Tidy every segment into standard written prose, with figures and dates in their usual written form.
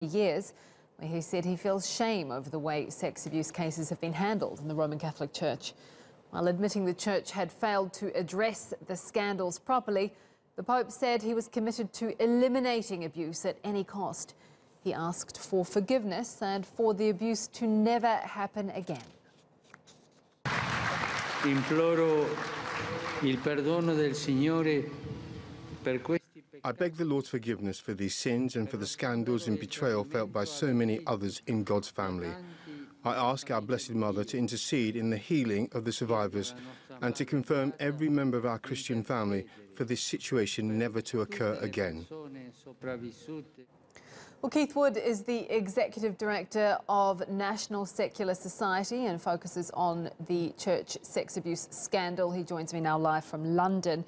years, where he said he feels shame over the way sex abuse cases have been handled in the Roman Catholic Church. While admitting the Church had failed to address the scandals properly, the Pope said he was committed to eliminating abuse at any cost. He asked for forgiveness and for the abuse to never happen again. Imploro il perdono del Signore per questi. I beg the Lord's forgiveness for these sins and for the scandals and betrayal felt by so many others in God's family. I ask our Blessed Mother to intercede in the healing of the survivors and to confirm every member of our Christian family for this situation never to occur again. Well, Keith Wood is the Executive Director of National Secular Society and focuses on the church sex abuse scandal. He joins me now live from London.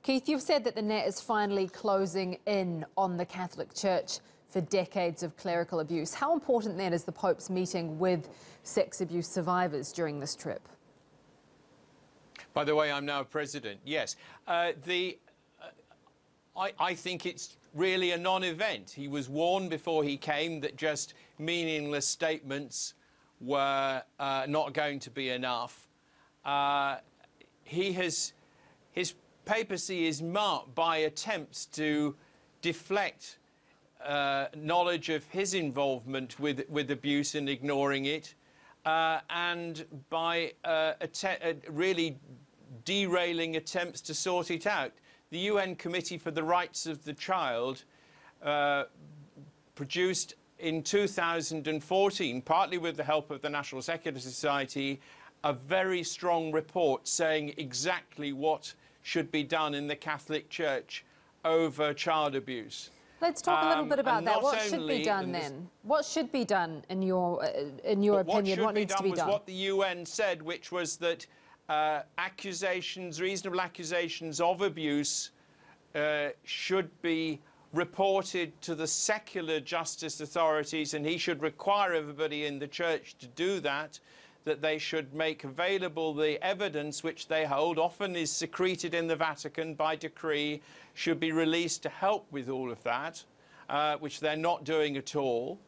Keith, you've said that the net is finally closing in on the Catholic Church for decades of clerical abuse. How important then is the Pope's meeting with sex abuse survivors during this trip? By the way, I'm now president. Yes. I think it's really a non-event. He was warned before he came that just meaningless statements were not going to be enough. His papacy is marked by attempts to deflect knowledge of his involvement with abuse and ignoring it, and by really derailing attempts to sort it out. The UN Committee for the Rights of the Child produced in 2014, partly with the help of the National Secular Society, a very strong report saying exactly what should be done in the Catholic Church over child abuse. Let's talk a little bit about that. What should be done then? What should be done in your opinion? What needs to be done? What the UN said, which was that reasonable accusations of abuse should be reported to the secular justice authorities, and he should require everybody in the church to do that, that they should make available the evidence which they hold, often is secreted in the Vatican by decree, should be released to help with all of that, which they're not doing at all.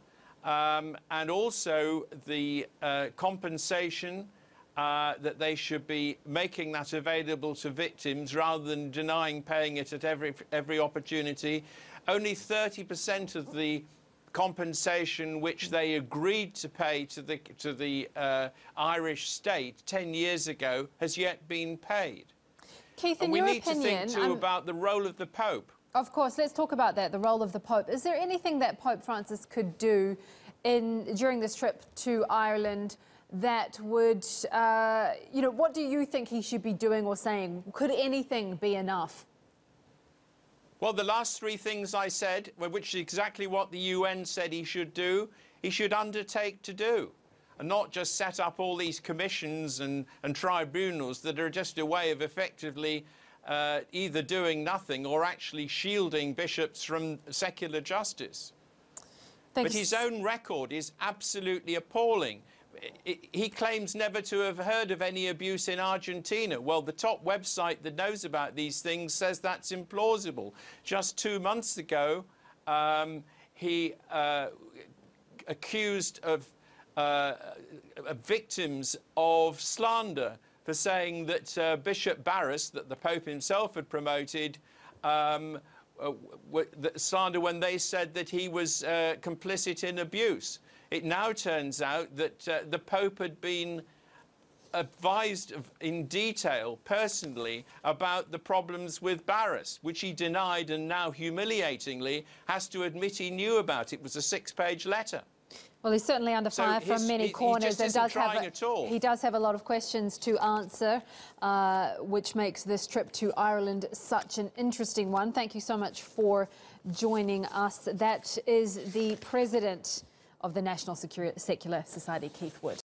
And also the compensation, that they should be making that available to victims rather than denying paying it at every opportunity. Only 30% of the compensation which they agreed to pay to the Irish state 10 years ago has yet been paid. Keith, in and we your need opinion, to think too about the role of the Pope. Of course, let's talk about that, the role of the Pope. Is there anything that Pope Francis could do during this trip to Ireland that would, what do you think he should be doing or saying? Could anything be enough? Well, the last three things I said, which is exactly what the UN said he should do, he should undertake to do, and not just set up all these commissions and tribunals that are just a way of effectively either doing nothing or actually shielding bishops from secular justice. Thanks. But his own record is absolutely appalling. He claims never to have heard of any abuse in Argentina. Well, the top website that knows about these things says that's implausible. Just 2 months ago, he accused of victims of slander for saying that Bishop Barras, that the Pope himself had promoted, slander when they said that he was complicit in abuse. It now turns out that the Pope had been advised in detail, personally, about the problems with Barras, which he denied and now, humiliatingly, has to admit he knew about. It was a 6-page letter. Well, he's certainly under fire from many corners and he does have a lot of questions to answer, which makes this trip to Ireland such an interesting one. Thank you so much for joining us. That is the President of the National Secular Society, Keith Wood.